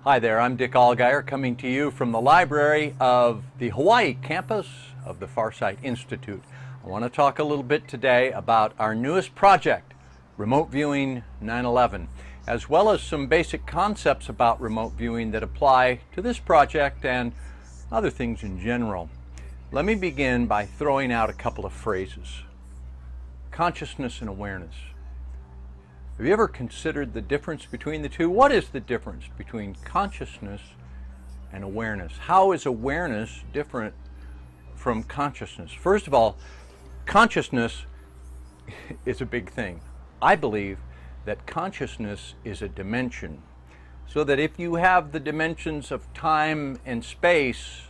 Hi there, I'm Dick Allgaier coming to you from the library of the Hawaii campus of the Farsight Institute. I want to talk a little bit today about our newest project, Remote Viewing 9/11, as well as some basic concepts about remote viewing that apply to this project and other things in general. Let me begin by throwing out a couple of phrases. Consciousness and awareness. Have you ever considered the difference between the two? What is the difference between consciousness and awareness? How is awareness different from consciousness? First of all, consciousness is a big thing. I believe that consciousness is a dimension, so that if you have the dimensions of time and space,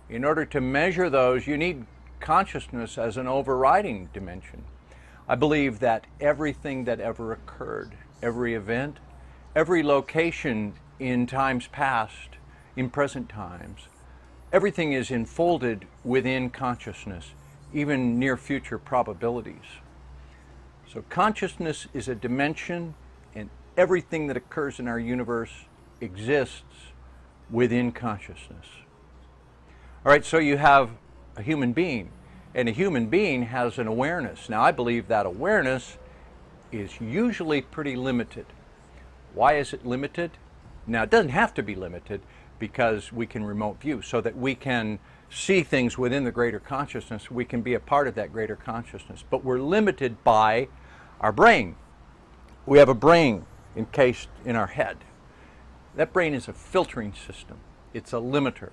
in order to measure those, you need consciousness as an overriding dimension. I believe that everything that ever occurred, every event, every location in times past, in present times, everything is enfolded within consciousness, even near future probabilities. So consciousness is a dimension, and everything that occurs in our universe exists within consciousness. All right, so you have a human being. And a human being has an awareness. Now, I believe that awareness is usually pretty limited. Why is it limited? Now, it doesn't have to be limited because we can remote view so that we can see things within the greater consciousness. We can be a part of that greater consciousness. But we're limited by our brain. We have a brain encased in our head. That brain is a filtering system. It's a limiter.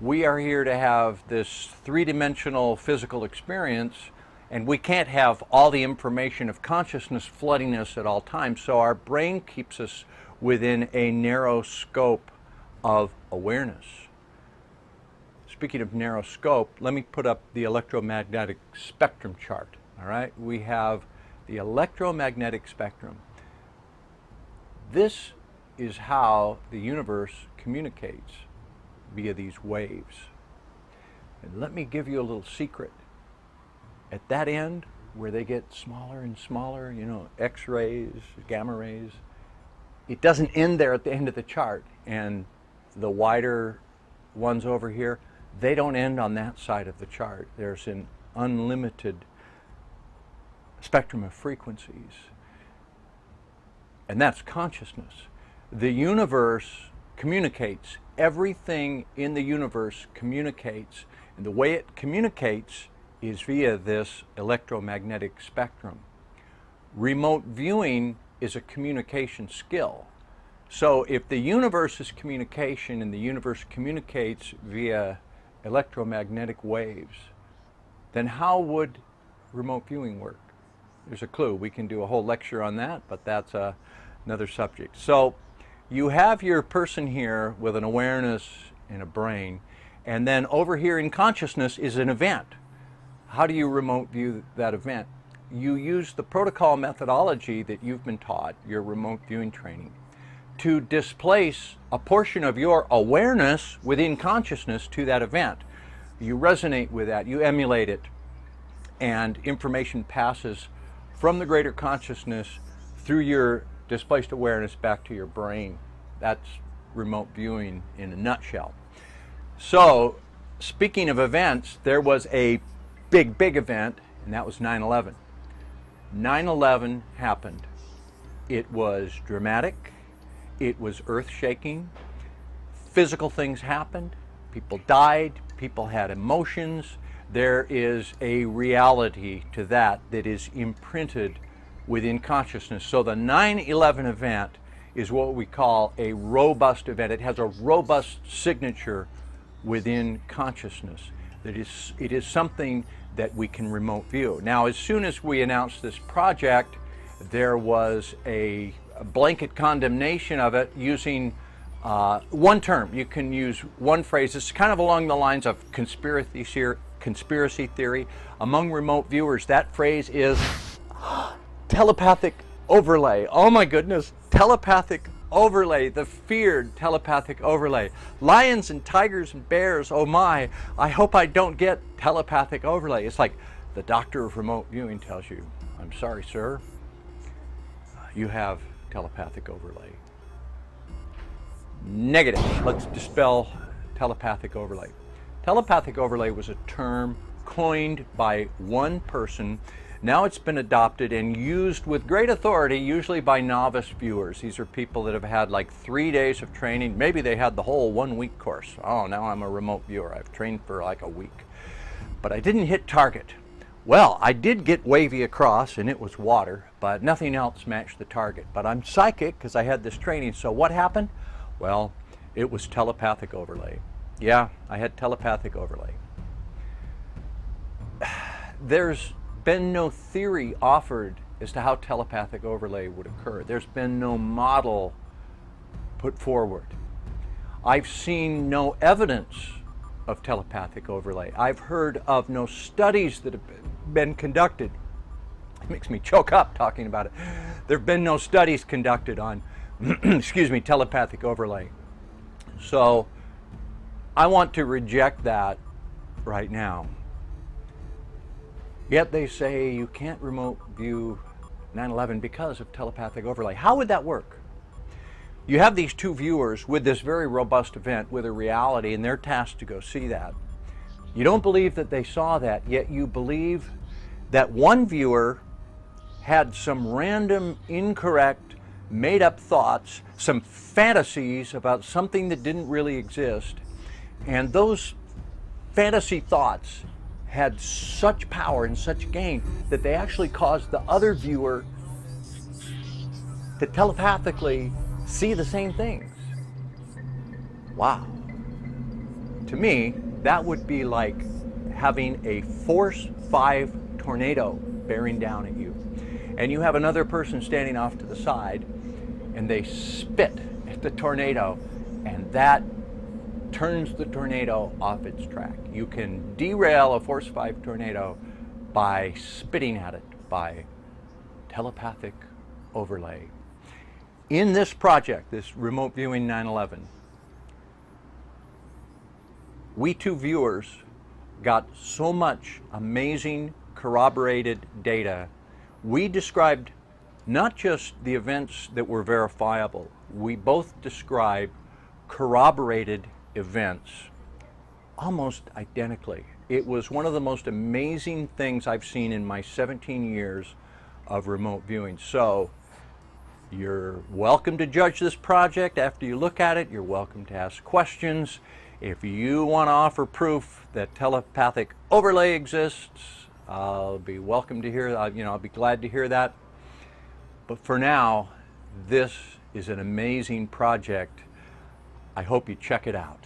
We are here to have this three-dimensional physical experience, and we can't have all the information of consciousness flooding us at all times, so our brain keeps us within a narrow scope of awareness. Speaking of narrow scope, let me put up the electromagnetic spectrum chart. All right, we have the electromagnetic spectrum. This is how the universe communicates via these waves. And let me give you a little secret. At that end, where they get smaller and smaller, X-rays, gamma rays, it doesn't end there at the end of the chart. And the wider ones over here, they don't end on that side of the chart. There's an unlimited spectrum of frequencies. And that's consciousness. The universe communicates. Everything in the universe communicates, and the way it communicates is via this electromagnetic spectrum. Remote viewing is a communication skill. So if the universe is communication and the universe communicates via electromagnetic waves, then how would remote viewing work? There's a clue. We can do a whole lecture on that, but that's another subject. So you have your person here with an awareness and a brain, and then over here in consciousness is an event. How do you remote view that event? You use the protocol methodology that you've been taught, your remote viewing training, to displace a portion of your awareness within consciousness to that event. You resonate with that, you emulate it, and information passes from the greater consciousness through your displaced awareness back to your brain. That's remote viewing in a nutshell. So, speaking of events, there was a big event, and that was 9/11. 9/11 happened. It was dramatic. It was earth-shaking. Physical things happened. People died. People had emotions. There is a reality to that is imprinted within consciousness. So the 9/11 event is what we call a robust event. It has a robust signature within consciousness. It is something that we can remote view. Now, as soon as we announced this project, there was a blanket condemnation of it using one term. You can use one phrase. It's kind of along the lines of conspiracy theory. Among remote viewers, that phrase is telepathic overlay. Oh my goodness, telepathic overlay, the feared telepathic overlay. Lions and tigers and bears, oh my, I hope I don't get telepathic overlay. It's like the doctor of remote viewing tells you, I'm sorry, sir, you have telepathic overlay. Negative. Let's dispel telepathic overlay. Telepathic overlay was a term coined by one person. Now it's been adopted and used with great authority, usually by novice viewers. These are people that have had like 3 days of training. Maybe they had the whole 1 week course. Oh, now I'm a remote viewer. I've trained for like a week. But I didn't hit target. Well, I did get wavy across, and it was water, but nothing else matched the target. But I'm psychic because I had this training. So what happened? Well, it was telepathic overlay. Yeah, I had telepathic overlay. There's been no theory offered as to how telepathic overlay would occur. There's been no model put forward. I've seen no evidence of telepathic overlay. I've heard of no studies that have been conducted. It makes me choke up talking about it. There have been no studies conducted on, excuse me, telepathic overlay. So I want to reject that right now. Yet they say you can't remote view 9/11 because of telepathic overlay. How would that work? You have these two viewers with this very robust event with a reality, and they're tasked to go see that. You don't believe that they saw that, yet you believe that one viewer had some random, incorrect, made-up thoughts, some fantasies about something that didn't really exist, and those fantasy thoughts had such power and such gain that they actually caused the other viewer to telepathically see the same things. Wow. To me, that would be like having a force 5 tornado bearing down at you. And you have another person standing off to the side, and they spit at the tornado, and that turns the tornado off its track. You can derail a force 5 tornado by spitting at it, by telepathic overlay. In this project, this remote viewing 9/11, we two viewers got so much amazing corroborated data. We described not just the events that were verifiable, we both described corroborated events almost identically. It was one of the most amazing things I've seen in my 17 years of remote viewing. So you're welcome to judge this project after you look at it. You're welcome to ask questions. If you want to offer proof that telepathic overlay exists, I'll be welcome to hear. I'll be glad to hear that. But for now, this is an amazing project. I hope you check it out.